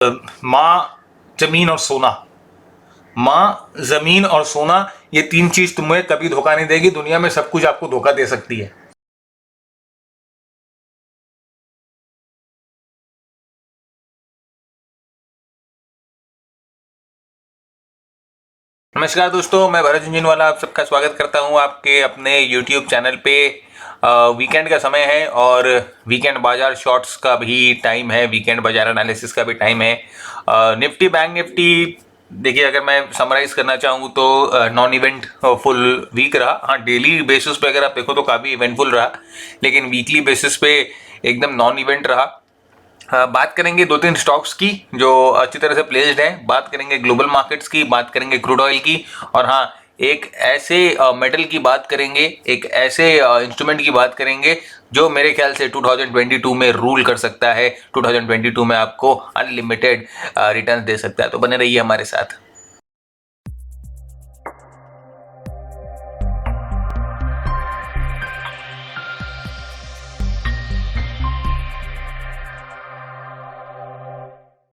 माँ, जमीन और सोना। माँ, जमीन और सोना, ये तीन चीज तुम्हें कभी धोखा नहीं देगी। दुनिया में सब कुछ आपको धोखा दे सकती है। नमस्कार दोस्तों, मैं भरत झुंझुनवाला आप सबका स्वागत करता हूं आपके अपने YouTube चैनल पे। वीकेंड का समय है और वीकेंड बाजार शॉर्ट्स का भी टाइम है, वीकेंड बाजार एनालिसिस का भी टाइम है। निफ्टी बैंक निफ्टी, देखिए अगर मैं समराइज करना चाहूँ तो नॉन इवेंट फुल वीक रहा। हाँ, डेली बेसिस पे अगर आप देखो तो काफ़ी इवेंटफुल रहा, लेकिन वीकली बेसिस पे एकदम नॉन इवेंट रहा। बात करेंगे दो तीन स्टॉक्स की जो अच्छी तरह से प्लेस्ड हैं। बात करेंगे ग्लोबल मार्केट्स की, बात करेंगे क्रूड ऑयल की, और हाँ, एक ऐसे मेटल की बात करेंगे, एक ऐसे इंस्ट्रूमेंट की बात करेंगे जो मेरे ख्याल से 2022 में रूल कर सकता है। 2022 में आपको अनलिमिटेड रिटर्न दे सकता है। तो बने रहिए हमारे साथ।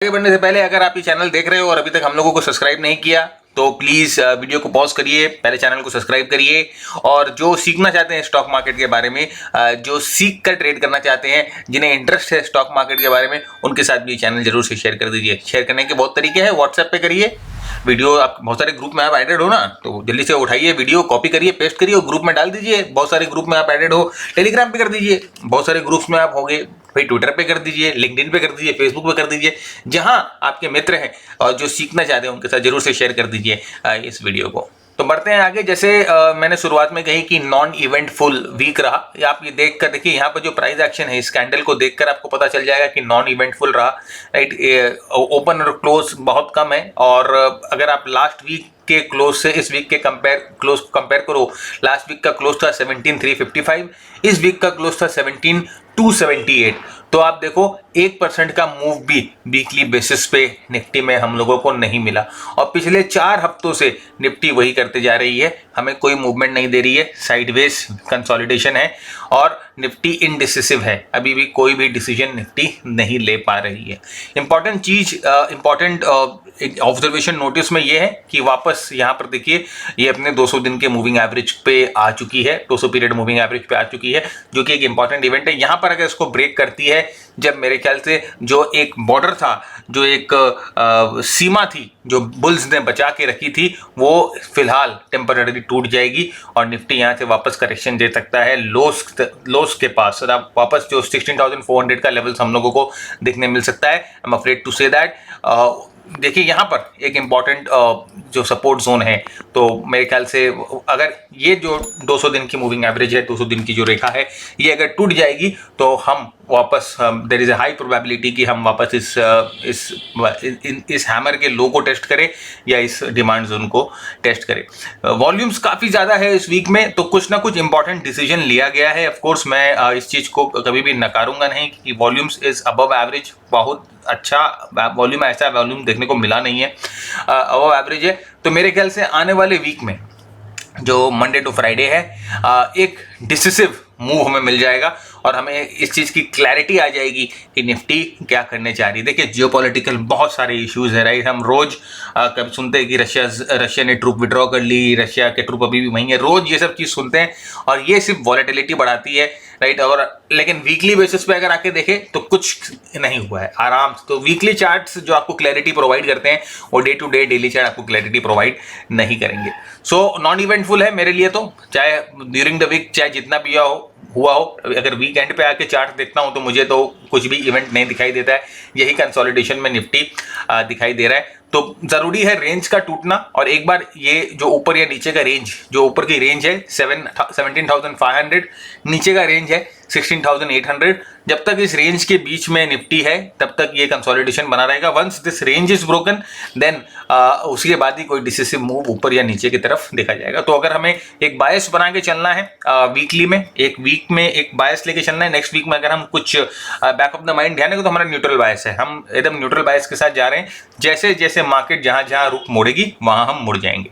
आगे बढ़ने से पहले अगर आप ये चैनल देख रहे हो और अभी तक हम लोगों को सब्सक्राइब नहीं किया तो प्लीज़ वीडियो को पॉज करिए, पहले चैनल को सब्सक्राइब करिए। और जो सीखना चाहते हैं स्टॉक मार्केट के बारे में, जो सीख कर ट्रेड करना चाहते हैं, जिन्हें इंटरेस्ट है स्टॉक मार्केट के बारे में, उनके साथ भी चैनल जरूर से शेयर कर दीजिए। शेयर करने के बहुत तरीके हैं। व्हाट्सएप पे करिए वीडियो, आप बहुत सारे ग्रुप में आप एडेड हो ना, तो जल्दी से उठाइए वीडियो, कॉपी करिए, पेस्ट करिए और ग्रुप में डाल दीजिए। बहुत सारे ग्रुप में आप एडेड हो। टेलीग्राम पे कर दीजिए, बहुत सारे ग्रुप्स में आप होंगे। भाई ट्विटर पे कर दीजिए, लिंक्डइन पे कर दीजिए, फेसबुक पे कर दीजिए। जहां आपके मित्र हैं और जो सीखना चाहते हैं उनके साथ जरूर से शेयर कर दीजिए इस वीडियो को। तो बढ़ते हैं आगे। जैसे मैंने शुरुआत में कही कि नॉन इवेंटफुल वीक रहा। आप ये देख कर देखिए, यहाँ पर जो प्राइस एक्शन है, इस कैंडल को देखकर आपको पता चल जाएगा कि नॉन इवेंटफुल रहा। राइट, ओपन और क्लोज बहुत कम है। और अगर आप लास्ट वीक के क्लोज से इस वीक के कंपेयर करो, लास्ट वीक का क्लोज था 17,355, इस वीक का क्लोज था 17,278। तो आप देखो 1% का मूव भी वीकली बेसिस पे निफ्टी में हम लोगों को नहीं मिला। और पिछले 4 हफ्तों से निफ्टी वही करते जा रही है, हमें कोई मूवमेंट नहीं दे रही है। साइडवेज कंसोलिडेशन है और निफ्टी इनडिसिसिव है। अभी भी कोई भी डिसीजन निफ्टी नहीं ले पा रही है। इंपॉर्टेंट ऑब्जर्वेशन नोटिस में ये है कि वापस यहाँ पर देखिए, ये अपने 200 दिन के मूविंग एवरेज पे आ चुकी है, 200 पीरियड मूविंग एवरेज पे आ चुकी है, जो कि एक इंपॉर्टेंट इवेंट है। यहाँ पर अगर इसको ब्रेक करती है, जब मेरे ख्याल से जो एक बॉर्डर था, जो एक सीमा थी जो बुल्स ने बचा के रखी थी, वो फिलहाल टेम्पररी टूट जाएगी और निफ्टी यहाँ से वापस करेक्शन दे सकता है लोस के पास। वापस जो 16,400 का लेवल्स हम लोगों को देखने मिल सकता है। I am afraid to say that. देखिए यहाँ पर एक इम्पॉर्टेंट जो सपोर्ट जोन है, तो मेरे ख्याल से अगर ये जो 200 दिन की मूविंग एवरेज है, 200 दिन की जो रेखा है, ये अगर टूट जाएगी तो हम वापस there is a high probability कि हम वापस इस हैमर के लो को टेस्ट करें या इस डिमांड जोन को टेस्ट करें। वॉल्यूम्स काफ़ी ज़्यादा है इस वीक में, तो कुछ ना कुछ इंपॉर्टेंट डिसीजन लिया गया है। ऑफ कोर्स मैं इस चीज़ को कभी भी नकारूंगा नहीं कि वॉल्यूम्स इज अबव एवरेज। बहुत अच्छा वॉल्यूम, ऐसा वॉल्यूम देखने को मिला नहीं है, अबव एवरेज है। तो मेरे ख्याल से आने वाले वीक में जो मंडे टू फ्राइडे है, एक डिसिसिव मूव हमें मिल जाएगा और हमें इस चीज़ की क्लैरिटी आ जाएगी कि निफ्टी क्या करने जा रही है। देखिए जियोपॉलिटिकल बहुत सारे इश्यूज है, राइट। हम रोज कभी सुनते हैं कि रशिया ने ट्रूप विड्रॉ कर ली, रशिया के ट्रूप अभी भी वहीं है, रोज ये सब चीज़ सुनते हैं और ये सिर्फ वॉलेटिलिटी बढ़ाती है, राइट। और लेकिन वीकली बेसिस पे अगर आके देखें तो कुछ नहीं हुआ है, आराम से। तो वीकली चार्ट्स जो आपको क्लैरिटी प्रोवाइड करते हैं, वो day to day daily chart आपको क्लैरिटी प्रोवाइड नहीं करेंगे। सो नॉन इवेंटफुल है मेरे लिए, तो चाहे ड्यूरिंग द वीक चाहे जितना भी हुआ हो, अगर वीकेंड पे आके चार्ट देखता हूं तो मुझे तो कुछ भी इवेंट नहीं दिखाई देता है। यही कंसोलिडेशन में निफ्टी दिखाई दे रहा है। तो जरूरी है रेंज का टूटना, और एक बार ये जो ऊपर या नीचे का रेंज, जो ऊपर की रेंज है 17,500, नीचे का रेंज है 16,800, जब तक इस रेंज के बीच में निफ्टी है तब तक ये कंसोलिडेशन बना रहेगा। Once this range is broken then उसके बाद ही कोई डिसिसिव मूव ऊपर या नीचे की तरफ देखा जाएगा। तो अगर हमें एक बायस बना के चलना है वीकली में, एक वीक में एक बायस लेके चलना है, नेक्स्ट वीक में अगर हम कुछ बैक ऑफ द माइंड ध्यान रखें तो हमारा न्यूट्रल बायस है, हम एकदम न्यूट्रल बायस के साथ जा रहे हैं। जैसे जैसे मार्केट जहां जहां रुख मोड़ेगी वहां हम मुड़ जाएंगे।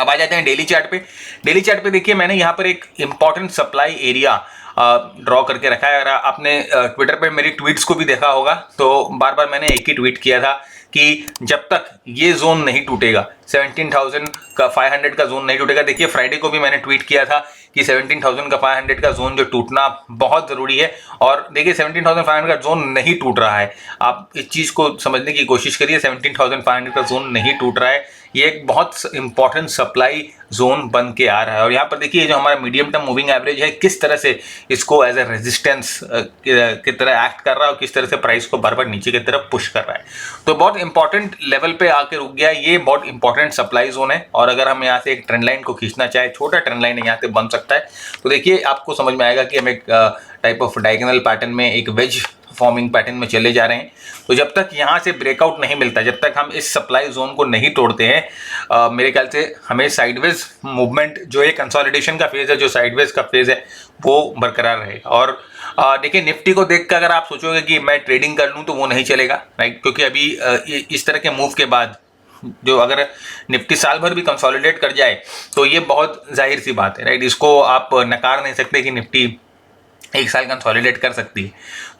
अब आ जाते हैं डेली चार्ट पे। डेली चार्ट पे देखिए, मैंने यहाँ पर एक इंपॉर्टेंट सप्लाई एरिया ड्रॉ करके रखा है। अगर आपने ट्विटर पे मेरी ट्वीट्स को भी देखा होगा तो बार बार मैंने एक ही ट्वीट किया था कि जब तक ये जोन नहीं टूटेगा, 17,500 का जोन नहीं टूटेगा। देखिए फ्राइडे को भी मैंने ट्वीट किया था कि 17,500 का जोन जो टूटना बहुत ज़रूरी है, और देखिए 17,500 का जोन नहीं टूट रहा है। आप इस चीज़ को समझने की कोशिश करिए, 17,500 का जोन नहीं टूट रहा है। ये एक बहुत इंपॉर्टेंट सप्लाई जोन बन के आ रहा है। और यहाँ पर देखिए जो हमारा मीडियम टर्म मूविंग एवरेज है किस तरह से इसको एज ए रेजिस्टेंस की तरह एक्ट कर रहा है और किस तरह से प्राइस को बार बार नीचे की तरफ पुश कर रहा है। तो बहुत इंपॉर्टेंट लेवल पे आके रुक गया। ये बहुत इंपॉर्टेंट सप्लाई जोन है, और अगर हम यहाँ से एक ट्रेंड लाइन को खींचना चाहे, छोटा ट्रेंड लाइन यहाँ से बन सकता है, तो देखिए आपको समझ में आएगा कि हम एक टाइप ऑफ डायगोनल पैटर्न में, एक वेज फॉर्मिंग पैटर्न में चले जा रहे हैं। तो जब तक यहाँ से ब्रेकआउट नहीं मिलता, जब तक हम इस सप्लाई जोन को नहीं तोड़ते हैं, मेरे ख्याल से हमें साइडवेज मूवमेंट, जो एक कंसोलिडेशन का फेज है, जो साइडवेज का फेज है, वो बरकरार रहेगा। और देखिए निफ्टी को देख कर अगर आप सोचोगे कि मैं ट्रेडिंग कर लूँ तो वो नहीं चलेगा, राइट, क्योंकि अभी इस तरह के मूव के बाद जो अगर निफ्टी साल भर भी कंसोलिडेट कर जाए तो ये बहुत जाहिर सी बात है, राइट। इसको आप नकार नहीं सकते कि निफ्टी एक साल कंसोलिडेट कर सकती है,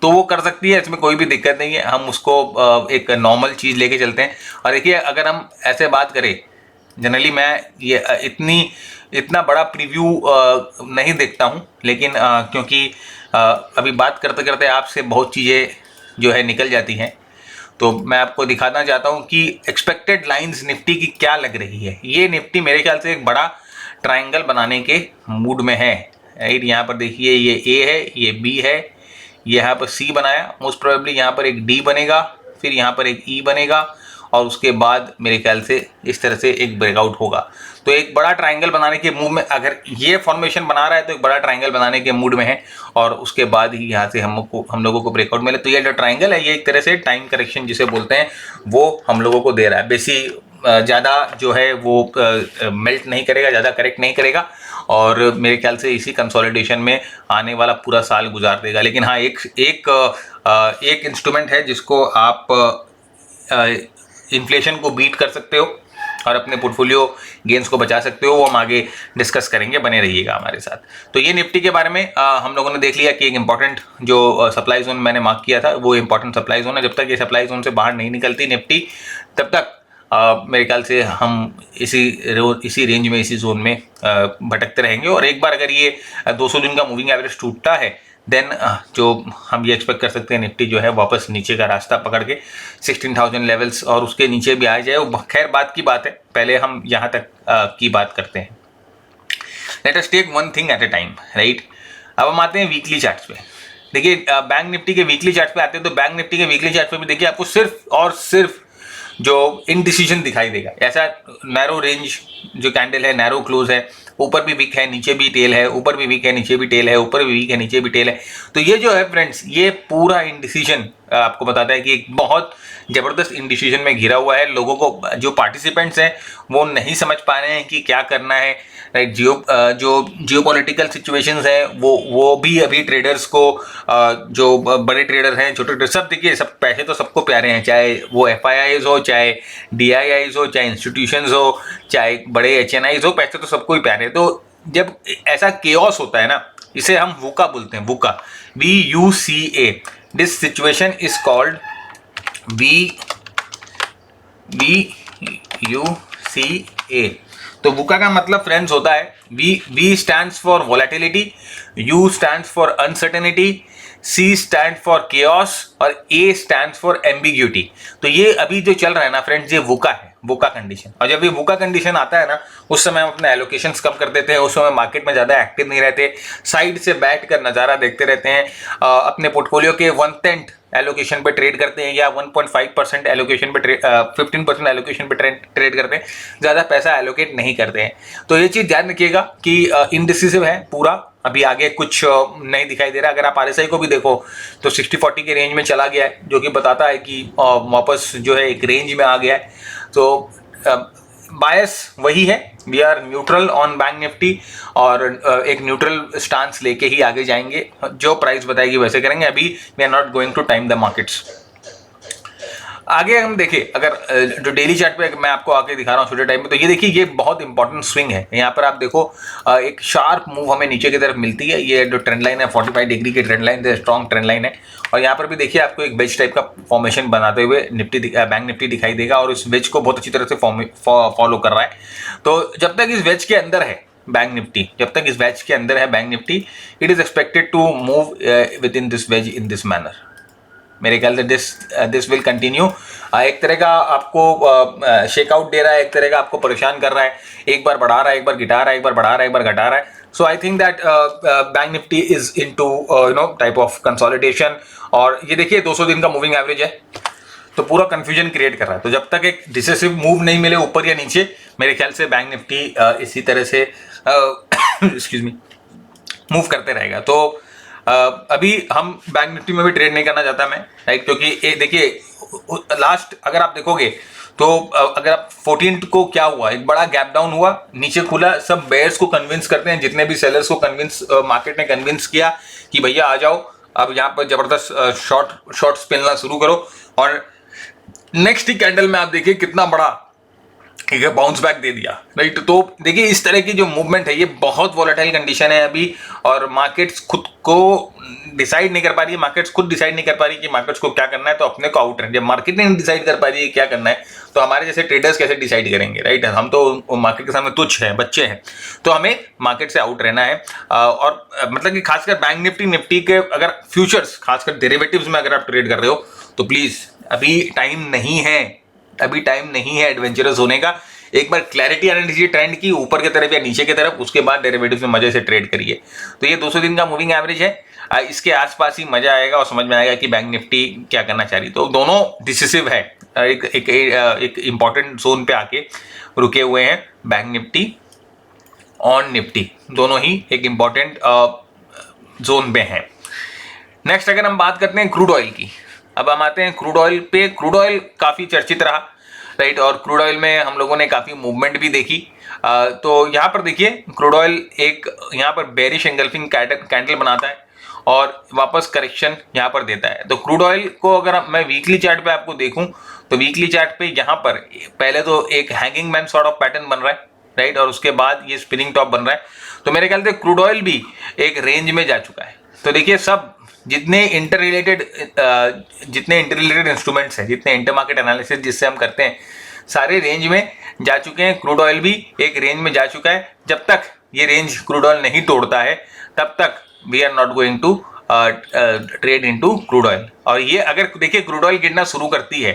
तो वो कर सकती है, इसमें कोई भी दिक्कत नहीं है। हम उसको एक नॉर्मल चीज़ लेके चलते हैं। और देखिए अगर हम ऐसे बात करें, जनरली मैं ये इतना बड़ा प्रीव्यू नहीं देखता हूँ, लेकिन क्योंकि अभी बात करते करते आपसे बहुत चीज़ें जो है निकल जाती हैं, तो मैं आपको दिखाना चाहता हूँ कि एक्सपेक्टेड लाइंस निफ्टी की क्या लग रही है। ये निफ्टी मेरे ख्याल से एक बड़ा ट्रायंगल बनाने के मूड में है, राइट। यहाँ पर देखिए ये ए है, ये बी है, यहाँ पर सी बनाया, मोस्ट प्रोबेबली यहाँ पर एक डी बनेगा, फिर यहाँ पर एक ई बनेगा, और उसके बाद मेरे ख्याल से इस तरह से एक ब्रेकआउट होगा। तो एक बड़ा ट्रायंगल बनाने के मूड में, अगर ये फॉर्मेशन बना रहा है तो एक बड़ा ट्रायंगल बनाने के मूड में है, और उसके बाद ही यहाँ से हम लोगों को ब्रेकआउट मिले। तो ये जो ट्रायंगल है ये एक तरह से टाइम करेक्शन जिसे बोलते हैं वो हम लोगों को दे रहा है। बेसी ज़्यादा जो है वो मेल्ट नहीं करेगा, ज़्यादा करेक्ट नहीं करेगा, और मेरे ख्याल से इसी कंसोलिडेशन में आने वाला पूरा साल गुजार देगा। लेकिन हाँ, एक इंस्ट्रूमेंट है जिसको आप इन्फ्लेशन को बीट कर सकते हो और अपने पोर्टफोलियो गेंस को बचा सकते हो, वो हम आगे डिस्कस करेंगे, बने रहिएगा हमारे साथ। तो ये निफ्टी के बारे में हम लोगों ने देख लिया कि एक इंपॉर्टेंट जो सप्लाई जोन मैंने मार्क किया था वो इंपॉर्टेंट सप्लाई जोन है। जब तक ये सप्लाई जोन से बाहर नहीं निकलती निफ्टी, तब तक मेरे ख्याल से हम इसी रेंज में, इसी जोन में भटकते रहेंगे। और एक बार अगर ये 200 दिन का मूविंग एवरेज टूटता है, देन जो हम ये एक्सपेक्ट कर सकते हैं निफ्टी जो है वापस नीचे का रास्ता पकड़ के 16,000 लेवल्स और उसके नीचे भी आ जाए। वो खैर बात की बात है, पहले हम यहाँ तक की बात करते हैं। Let us take one thing at a time, right. अब हम आते हैं वीकली चार्ट्स पे। देखिए बैंक निफ्टी के वीकली चार्ट पे आते हैं, तो बैंक निफ्टी के वीकली चार्ट पे भी देखिए आपको सिर्फ और सिर्फ जो इनडिसीजन दिखाई देगा। ऐसा नैरो रेंज जो कैंडल है, नैरो क्लोज है, ऊपर भी वीक है, नीचे भी टेल है, ऊपर भी वीक है, नीचे भी टेल है, ऊपर भी वीक है, नीचे भी टेल है। तो ये जो है फ्रेंड्स, ये पूरा इनडिसीजन आपको बताता है कि एक बहुत ज़बरदस्त इनडिसीजन में घिरा हुआ है। लोगों को, जो पार्टिसिपेंट्स हैं वो नहीं समझ पा रहे हैं कि क्या करना है, राइट। जो जियोपॉलिटिकल सिचुएशंस है वो भी अभी ट्रेडर्स को, जो बड़े ट्रेडर हैं, छोटे ट्रेडर, सब देखिए, सब पैसे तो सबको प्यारे हैं, चाहे वो FIIs हो, चाहे DIIs हो, चाहे इंस्टीट्यूशंस हो, चाहे बड़े HNIs हो, पैसे तो सबको ही प्यारे हैं। तो जब ऐसा केओस होता है ना, इसे हम वुका बोलते हैं, वुका, VUCA। This situation is called VUCA। तो वुका का मतलब फ्रेंड्स होता है, V stands for volatility, U stands for uncertainty, C stand for chaos, और A स्टैंड्स फॉर एम्बिग्यूटी। तो ये अभी जो चल रहा है ना फ्रेंड्स, ये वुका है, वुका कंडीशन। और जब ये वुका कंडीशन आता है ना, उस समय हम अपने एलोकेशंस कम कर देते हैं, उस समय मार्केट में ज़्यादा एक्टिव नहीं रहते, साइड से बैठ कर नज़ारा देखते रहते हैं, अपने पोर्टफोलियो के 1/10 एलोकेशन पे ट्रेड करते हैं, या 1.5% एलोकेशन पे 15% एलोकेशन पे ट्रेड करते हैं, ज़्यादा पैसा एलोकेट नहीं करते हैं। तो ये चीज़ ध्यान रखिएगा कि इनडिसिसिव है पूरा, अभी आगे कुछ नहीं दिखाई दे रहा। अगर आप RSI को भी देखो तो 60-40 के रेंज में चला गया है, जो कि बताता है कि वापस जो है एक रेंज में आ गया है। तो बायस वही है, we are neutral on bank Nifty, और एक न्यूट्रल स्टांस लेके ही आगे जाएंगे, जो प्राइस बताएगी वैसे करेंगे। अभी we are not going to time the markets. आगे हम देखें, अगर जो डेली चार्ट पे मैं आपको आके दिखा रहा हूँ छोटे टाइम में, तो ये देखिए ये बहुत इंपॉर्टेंट स्विंग है। यहाँ पर आप देखो एक शार्प मूव हमें नीचे की तरफ मिलती है। ये जो ट्रेंड लाइन है 45 डिग्री की trend line, strong trend line है। और यहाँ पर भी देखिए आपको एक वेज टाइप का फॉर्मेशन बनाते हुए बैंक निफ्टी दिखाई देगा, और इस वेज को बहुत अच्छी तरह से फॉलो कर रहा है। तो जब तक इस वेज के अंदर है बैंक निफ्टी, जब तक इस वेज के अंदर है bank Nifty, it is expected to move within this wedge in this manner. मेरे ख्याल से दिस विल कंटिन्यू। एक तरह का आपको शेकआउट दे रहा है, एक तरह का आपको परेशान कर रहा है, एक बार बढ़ा रहा है, एक बार घटा रहा है, एक बार बढ़ा रहा है, एक बार घटा रहा है। So I think that bank Nifty is into type of consolidation. और ये देखिए 200 दिन का मूविंग एवरेज है, तो पूरा कंफ्यूजन क्रिएट कर रहा है। तो जब तक एक डिसिसिव मूव नहीं मिले ऊपर या नीचे, मेरे ख्याल से बैंक निफ्टी इसी तरह से एक्सक्यूज मी मूव करते रहेगा। तो अभी हम बैंक निफ्टी में भी ट्रेड नहीं करना चाहता मैं, राइट, क्योंकि देखिए लास्ट अगर आप देखोगे तो अगर आप 14 को क्या हुआ, एक बड़ा गैप डाउन हुआ, नीचे खुला, सब बेयर्स को कन्विंस करते हैं, जितने भी सेलर्स को कन्विंस मार्केट ने कन्विंस किया कि भैया आ जाओ, अब यहाँ पर जबरदस्त शॉर्ट्स मिलना शुरू करो। और नेक्स्ट ही कैंडल में आप देखिए कितना बड़ा एक बाउंस बैक दे दिया, राइट। तो देखिए इस तरह की जो मूवमेंट है ये बहुत वॉलेटाइल कंडीशन है अभी, और मार्केट्स खुद को डिसाइड नहीं कर पा रही है, मार्केट्स खुद डिसाइड नहीं कर पा रही कि मार्केट्स को क्या करना है। तो अपने को आउट है, जब मार्केट नहीं डिसाइड कर पा रही है क्या करना है, तो हमारे जैसे ट्रेडर्स कैसे डिसाइड करेंगे, राइट। हम तो मार्केट के सामने तुच्छ हैं, बच्चे हैं, तो हमें मार्केट से आउट रहना है। और मतलब कि खासकर बैंक निफ्टी के अगर फ्यूचर्स, खासकर डेरिवेटिव्स में अगर आप ट्रेड कर रहे हो, तो प्लीज अभी टाइम नहीं है, अभी टाइम नहीं है एडवेंचरस होने का। एक बार क्लैरिटी आने दीजिए ट्रेंड की, ऊपर की तरफ या नीचे की तरफ, उसके बाद डेरिवेटिव्स में मजे से ट्रेड करिए। तो ये 200 दिन का मूविंग एवरेज है, इसके आसपास ही मजा आएगा और समझ में आएगा कि बैंक निफ्टी क्या करना चाह रही। तो दोनों डिसिसिव है, एक इंपॉर्टेंट जोन पे आके रुके हुए हैं बैंक निफ्टी और निफ्टी, दोनों ही एक इंपॉर्टेंट जोन पे हैं। नेक्स्ट अगर हम बात करते हैं क्रूड ऑयल की, अब हम आते हैं क्रूड ऑयल पे। क्रूड ऑयल काफ़ी चर्चित रहा, राइट, और क्रूड ऑयल में हम लोगों ने काफ़ी मूवमेंट भी देखी। तो यहाँ पर देखिए क्रूड ऑयल एक यहाँ पर बेरिश एंगल्फिंग कैंडल बनाता है और वापस करेक्शन यहाँ पर देता है। तो क्रूड ऑयल को अगर मैं वीकली चार्ट पे आपको देखूँ, तो वीकली चार्ट पे यहाँ पर पहले तो एक hanging man sort of pattern बन रहा है, राइट, और उसके बाद ये स्पिनिंग टॉप बन रहा है। तो मेरे ख्याल से क्रूड ऑयल भी एक रेंज में जा चुका है। तो देखिए सब जितने इंटर रिलेटेड इंस्ट्रूमेंट्स हैं, जितने इंटर मार्केट एनालिसिस जिससे हम करते हैं, सारे रेंज में जा चुके हैं। क्रूड ऑयल भी एक रेंज में जा चुका है। जब तक ये रेंज क्रूड ऑयल नहीं तोड़ता है, तब तक we are not going to trade into crude oil. और ये अगर देखिए क्रूड ऑयल गिरना शुरू करती है,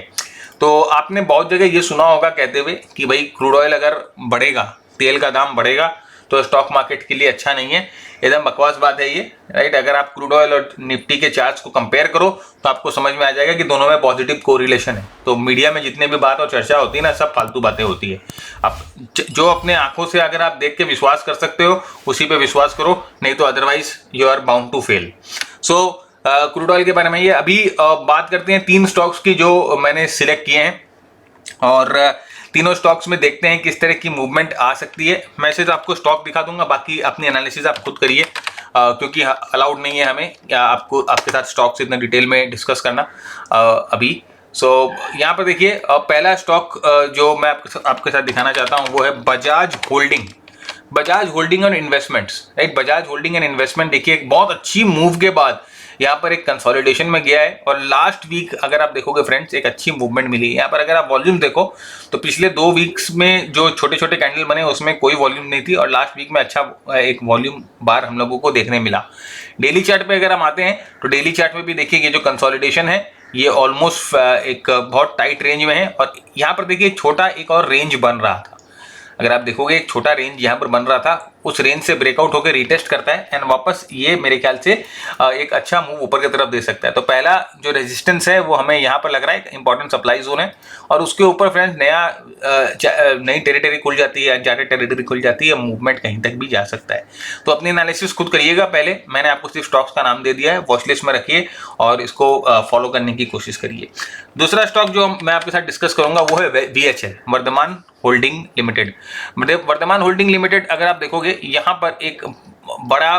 तो आपने बहुत जगह ये सुना होगा कहते हुए कि भाई क्रूड ऑयल अगर बढ़ेगा, तेल का दाम बढ़ेगा, तो स्टॉक मार्केट के लिए अच्छा नहीं है। एकदम बकवास बात है ये, राइट। अगर आप क्रूड ऑयल और निफ्टी के चार्ट्स को कंपेयर करो, तो आपको समझ में आ जाएगा कि दोनों में पॉजिटिव कोरिलेशन है। तो मीडिया में जितने भी बात और चर्चा होती है ना, सब फालतू बातें होती है। आप जो अपने आंखों से अगर आप देख के विश्वास कर सकते हो, उसी पे विश्वास करो, नहीं तो otherwise you are bound to fail. So crude oil के बारे में ये अभी बात करते हैं 3 स्टॉक्स की जो मैंने सिलेक्ट किए हैं, और तीनों स्टॉक्स में देखते हैं किस तरह की मूवमेंट आ सकती है। मैं सिर्फ आपको स्टॉक दिखा दूंगा, बाकी अपनी एनालिसिस आप खुद करिए, क्योंकि अलाउड नहीं है हमें आपको आपके साथ स्टॉक से इतना डिटेल में डिस्कस करना अभी। सो यहाँ पर देखिए पहला स्टॉक जो मैं आपके साथ दिखाना चाहता हूँ वो है बजाज होल्डिंग और investments, right. Bajaj holding and investment देखिए एक बहुत अच्छी मूव के बाद यहाँ पर एक कंसोलिडेशन में गया है, और लास्ट वीक अगर आप देखोगे फ्रेंड्स, एक अच्छी मूवमेंट मिली है। यहाँ पर अगर आप वॉल्यूम देखो, तो पिछले 2 वीक्स में जो छोटे छोटे कैंडल बने उसमें कोई वॉल्यूम नहीं थी, और लास्ट वीक में अच्छा एक वॉल्यूम बार हम लोगों को देखने मिला। डेली चार्ट पे अगर हम आते हैं, तो डेली चार्ट में भी देखिए ये जो कंसोलिडेशन है, ये ऑलमोस्ट एक बहुत टाइट रेंज में है। और यहाँ पर देखिए छोटा एक और रेंज बन रहा था, अगर आप देखोगे एक छोटा रेंज यहाँ पर बन रहा था, उस रेंज से ब्रेकआउट होकर रिटेस्ट करता है, एंड वापस ये मेरे ख्याल से एक अच्छा मूव ऊपर की तरफ दे सकता है। तो पहला जो रेजिस्टेंस है वो हमें यहाँ पर लग रहा है इंपॉर्टेंट सप्लाई जोन है, और उसके ऊपर फ्रेंड्स नई टेरिटरी खुल जाती है, अनचार्टेड टेरिटरी खुल जाती है, मूवमेंट कहीं तक भी जा सकता है। तो अपनी एनालिसिस खुद करिएगा। पहले मैंने आपको सिर्फ स्टॉक्स का नाम दे दिया है, वॉच लिस्ट में रखिए और इसको फॉलो करने की कोशिश करिए। दूसरा स्टॉक जो मैं आपके साथ डिस्कस करूंगा वो है VHL, Vardhman holding limited. Vardhman holding limited अगर आप देखोगे यहाँ पर एक बड़ा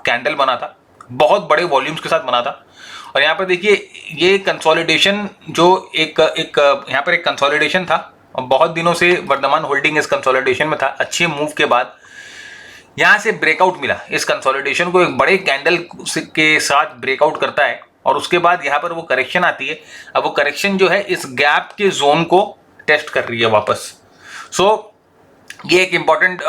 कैंडल बना था, बहुत बड़े वॉल्यूम्स के साथ बना था। और यहाँ पर देखिए ये कंसोलिडेशन जो एक यहाँ पर एक कंसोलिडेशन था और बहुत दिनों से वर्धमान होल्डिंग इस कंसोलिडेशन में था। अच्छे मूव के बाद यहाँ से ब्रेकआउट मिला, इस कंसोलिडेशन को एक बड़े कैंडल के साथ ब्रेकआउट करता है और उसके बाद यहाँ पर वो करेक्शन आती है। अब वो करेक्शन जो है इस गैप के जोन को टेस्ट कर रही है वापस। सो ये एक इम्पॉर्टेंट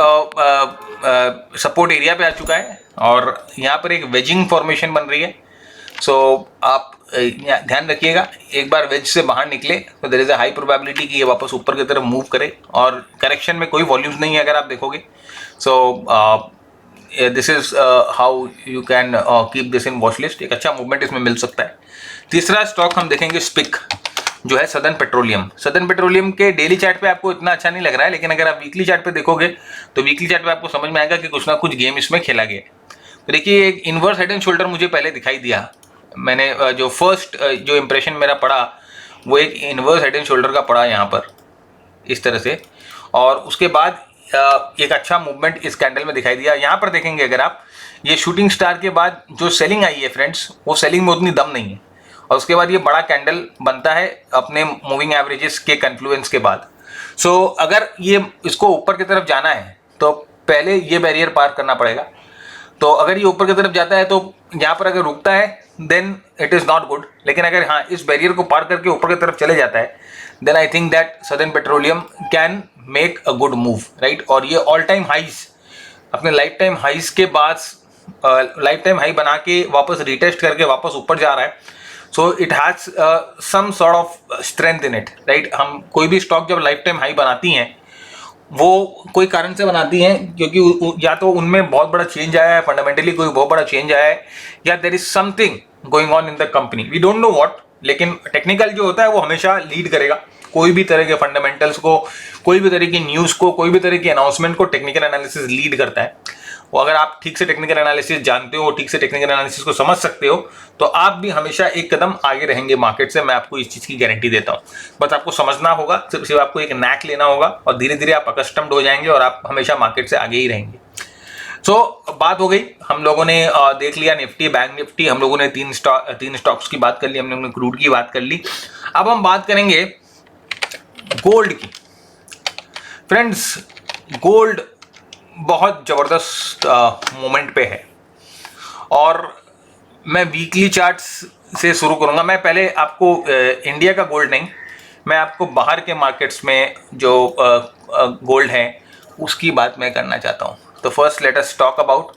सपोर्ट एरिया पे आ चुका है और यहाँ पर एक वेजिंग फॉर्मेशन बन रही है। सो आप ध्यान रखिएगा, एक बार वेज से बाहर निकले तो there is a high probability कि ये वापस ऊपर की तरफ मूव करे और करेक्शन में कोई वॉल्यूम्स नहीं है अगर आप देखोगे। So this is how you can keep this in watch list. एक अच्छा मूवमेंट इसमें मिल सकता है। तीसरा स्टॉक हम देखेंगे स्पिक, जो है सदर्न पेट्रोलियम। सदर्न पेट्रोलियम के डेली चार्ट पे आपको इतना अच्छा नहीं लग रहा है, लेकिन अगर आप वीकली चार्ट पे देखोगे तो वीकली चार्ट पे आपको समझ में आएगा कि कुछ ना कुछ गेम इसमें खेला गया है। तो देखिए एक इनवर्स हेड एंड शोल्डर मुझे पहले दिखाई दिया, मैंने जो फर्स्ट जो इम्प्रेशन मेरा पड़ा वो एक इनवर्स हेड एंड शोल्डर का पड़ा यहाँ पर इस तरह से, और उसके बाद एक अच्छा मूवमेंट इस कैंडल में दिखाई दिया। यहाँ पर देखेंगे अगर आप, ये शूटिंग स्टार के बाद जो सेलिंग आई है फ्रेंड्स, वो सेलिंग में उतनी दम नहीं है और उसके बाद ये बड़ा कैंडल बनता है अपने मूविंग एवरेजेस के कन्फ्लुएंस के बाद। सो अगर ये इसको ऊपर की तरफ जाना है तो पहले ये बैरियर पार करना पड़ेगा। तो अगर ये ऊपर की तरफ जाता है तो यहाँ पर अगर रुकता है then it is not good, लेकिन अगर हाँ इस बैरियर को पार करके ऊपर की तरफ चले जाता है then I think that Southern Petroleum can make a good move, right. और ये ऑल टाइम हाइज, अपने लाइफ टाइम हाइज के बाद लाइफ टाइम हाई बना के वापस रिटेस्ट करके वापस ऊपर जा रहा है। So it has some sort of strength in it, right. हम कोई भी स्टॉक जब लाइफ टाइम हाई बनाती हैं वो कोई कारण से बनाती हैं, क्योंकि या तो उनमें बहुत बड़ा चेंज आया है, फंडामेंटली कोई बहुत बड़ा चेंज आया है, या there is something going on in the company, we don't know what. लेकिन टेक्निकल जो होता है वो हमेशा लीड करेगा कोई भी तरह के फंडामेंटल्स को, कोई भी तरह की न्यूज़ को, कोई भी तरह की अनाउंसमेंट को टेक्निकल एनालिसिस लीड करता है। वो अगर आप ठीक से टेक्निकल एनालिसिस जानते हो, ठीक से टेक्निकल एनालिसिस को समझ सकते हो, तो आप भी हमेशा एक कदम आगे रहेंगे मार्केट से। मैं आपको इस चीज़ की गारंटी देता हूँ। बस आपको समझना होगा, सिर्फ आपको एक नैक लेना होगा और धीरे धीरे आप अकस्टम्ड हो जाएंगे और आप हमेशा मार्केट से आगे ही रहेंगे। सो बात हो गई, हम लोगों ने देख लिया निफ्टी, बैंक निफ्टी, हम लोगों ने तीन स्टॉक्स की बात कर ली, हमने क्रूड की बात कर ली। अब हम बात करेंगे गोल्ड की। फ्रेंड्स कोल्ड बहुत ज़बरदस्त मोमेंट पे है और मैं वीकली चार्ट्स से शुरू करूंगा। मैं पहले आपको इंडिया का गोल्ड नहीं, मैं आपको बाहर के मार्केट्स में जो गोल्ड है उसकी बात मैं करना चाहता हूं। तो first let us talk about,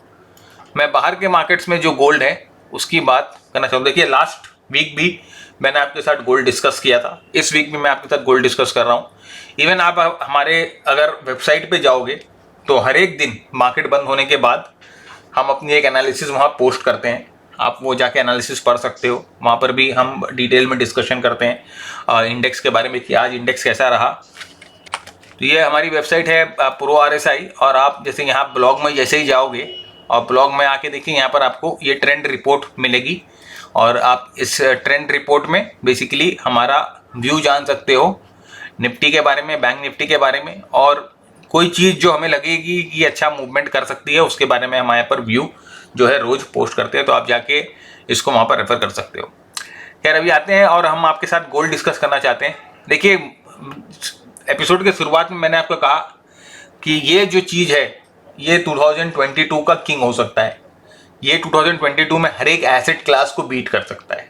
मैं बाहर के मार्केट्स में जो गोल्ड है उसकी बात करना चाहूँ। देखिए लास्ट वीक भी मैंने आपके साथ गोल्ड डिस्कस किया था, इस वीक भी मैं आपके साथ गोल्ड डिस्कस कर रहा हूँ। इवन आप हमारे अगर वेबसाइट पे जाओगे तो हर एक दिन मार्केट बंद होने के बाद हम अपनी एक एनालिसिस वहाँ पोस्ट करते हैं, आप वो जाके एनालिसिस पढ़ सकते हो। वहाँ पर भी हम डिटेल में डिस्कशन करते हैं इंडेक्स के बारे में कि आज इंडेक्स कैसा रहा। तो ये हमारी वेबसाइट है प्रो RSI, और आप जैसे यहाँ ब्लॉग में जैसे ही जाओगे और ब्लॉग में आके देखिए, यहाँ पर आपको ये ट्रेंड रिपोर्ट मिलेगी और आप इस ट्रेंड रिपोर्ट में बेसिकली हमारा व्यू जान सकते हो निफ्टी के बारे में, बैंक निफ्टी के बारे में, और कोई चीज़ जो हमें लगेगी कि अच्छा मूवमेंट कर सकती है उसके बारे में हमारे पर व्यू जो है रोज़ पोस्ट करते हैं। तो आप जाके इसको वहाँ पर रेफर कर सकते हो। खैर अभी आते हैं और हम आपके साथ गोल्ड डिस्कस करना चाहते हैं। देखिए एपिसोड के शुरुआत में मैंने आपको कहा कि ये जो चीज़ है ये 2022 का किंग हो सकता है। ये 2022 में हर एक एसेट क्लास को बीट कर सकता है।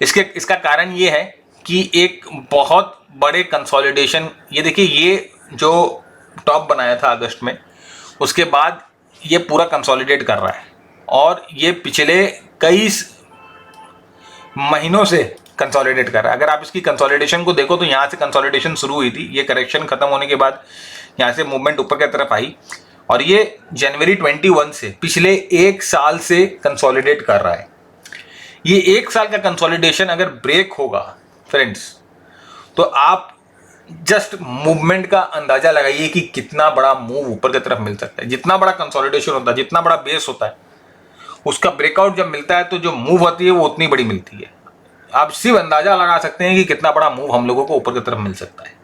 इसका कारण ये है कि एक बहुत बड़े कंसोलिडेशन, ये देखिए ये जो टॉप बनाया था अगस्त में, उसके बाद ये पूरा कंसोलिडेट कर रहा है और ये पिछले कई महीनों से कंसोलिडेट कर रहा है। अगर आप इसकी कंसोलिडेशन को देखो तो यहाँ से कंसोलिडेशन शुरू हुई थी, ये करेक्शन खत्म होने के बाद यहाँ से मूवमेंट ऊपर की तरफ आई और ये जनवरी 21 से पिछले एक साल से कंसोलिडेट कर रहा है। ये एक साल का कंसोलिडेशन अगर ब्रेक होगा फ्रेंड्स, तो आप जस्ट मूवमेंट का अंदाजा लगाइए कि कितना बड़ा मूव ऊपर की तरफ मिल सकता है। जितना बड़ा कंसोलिडेशन होता है, जितना बड़ा बेस होता है, उसका ब्रेकआउट जब मिलता है तो जो मूव होती है वो उतनी बड़ी मिलती है। आप सिर्फ अंदाजा लगा सकते हैं कि कितना बड़ा मूव हम लोगों को ऊपर की तरफ मिल सकता है।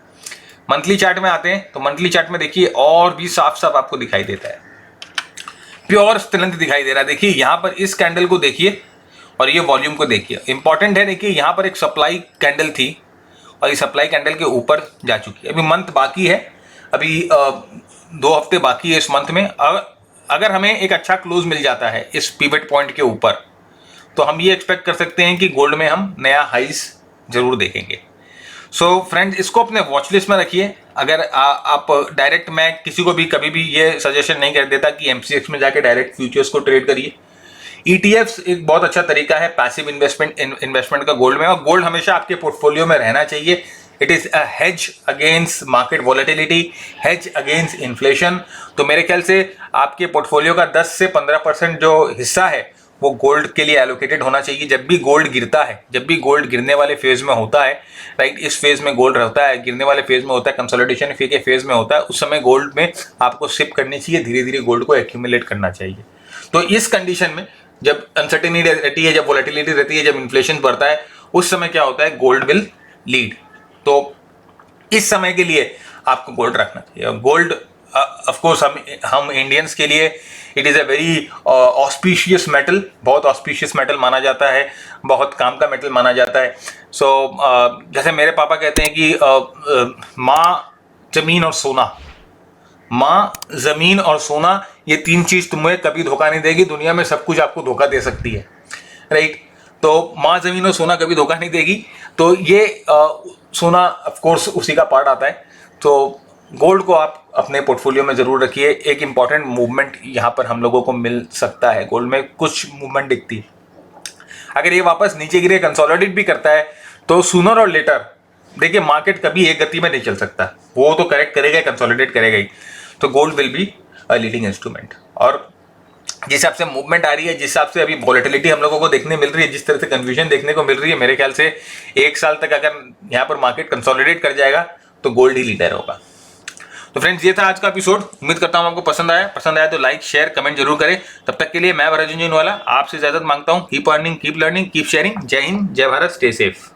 मंथली चार्ट में आते हैं तो मंथली चार्ट में देखिए और भी साफ साफ आपको दिखाई देता है प्योर स्ट्रेंथ दिखाई दे रहा है। देखिए यहाँ पर इस कैंडल को देखिए और ये वॉल्यूम को देखिए, इंपॉर्टेंट है। देखिए यहाँ पर एक सप्लाई कैंडल थी और ये सप्लाई कैंडल के ऊपर जा चुकी है। अभी मंथ बाकी है, अभी 2 हफ्ते बाकी है इस मंथ में। अगर हमें एक अच्छा क्लोज मिल जाता है इस पिवट पॉइंट के ऊपर, तो हम ये एक्सपेक्ट कर सकते हैं कि गोल्ड में हम नया हाइस जरूर देखेंगे। सो फ्रेंड्स, इसको अपने वॉच लिस्ट में रखिए। अगर आप डायरेक्ट, मैं किसी को भी कभी भी ये सजेशन नहीं कर देता कि MCX में जाके डायरेक्ट फ्यूचर्स को ट्रेड करिए। ETFs एक बहुत अच्छा तरीका है पैसिव इन्वेस्टमेंट का गोल्ड में, और गोल्ड हमेशा आपके पोर्टफोलियो में रहना चाहिए। It is a hedge against market volatility, hedge against inflation. तो मेरे ख्याल से आपके पोर्टफोलियो का 10 से 15% जो हिस्सा है वो गोल्ड के लिए एलोकेटेड होना चाहिए। जब भी गोल्ड गिरता है, जब भी गोल्ड गिरने वाले फेज में होता है, राइट, इस फेज में गोल्ड रहता है, गिरने वाले फेज में होता है, कंसोलिडेशन के फेज में होता है, उस समय गोल्ड में आपको शिप करनी चाहिए, धीरे धीरे गोल्ड को एक्यूमुलेट करना चाहिए। तो इस कंडीशन में जब अनसर्टेनिटी रहती है, जब वोलेटिलिटी रहती है, जब इन्फ्लेशन बढ़ता है, उस समय क्या होता है, गोल्ड विल लीड। तो इस समय के लिए आपको गोल्ड रखना चाहिए। गोल्ड ऑफ कोर्स हम इंडियंस के लिए it is a very auspicious metal, बहुत ऑस्पिशियस मेटल माना जाता है, बहुत काम का मेटल माना जाता है। सो जैसे मेरे पापा कहते हैं कि माँ, जमीन और सोना, माँ, जमीन और सोना, ये 3 चीज तुम्हें कभी धोखा नहीं देगी। दुनिया में सब कुछ आपको धोखा दे सकती है, राइट। तो माँ, जमीन और सोना कभी धोखा नहीं देगी। तो ये सोना ऑफ कोर्स उसी का पार्ट आता है। तो गोल्ड को आप अपने पोर्टफोलियो में जरूर रखिए। एक इंपॉर्टेंट मूवमेंट यहाँ पर हम लोगों को मिल सकता है, गोल्ड में कुछ मूवमेंट दिखती है। अगर ये वापस नीचे गिरे, कंसोलिडेट भी करता है, तो सूनर और लेटर, देखिए मार्केट कभी एक गति में नहीं चल सकता, वो तो करेक्ट करेगा, कंसोलिडेट करेगा ही। तो gold will be a leading instrument. और जिस हिसाब से मूवमेंट आ रही है, जिस हिसाब से अभी वॉलेटिलिटी हम लोगों को देखने मिल रही है, जिस तरह से कंफ्यूजन देखने को मिल रही है, मेरे ख्याल से 1 साल तक अगर यहाँ पर मार्केट कंसोलिडेट कर जाएगा तो गोल्ड ही लीडर होगा। तो फ्रेंड्स, ये था आज का एपिसोड। उम्मीद करता हूँ आपको पसंद आया तो लाइक, शेयर, कमेंट जरूर करें। तब तक के लिए मैं भरत झुनझुनवाला आपसे इजाजत मांगता हूँ। Keep earning, keep learning, keep sharing. जय हिंद, जय भारत, स्टे सेफ।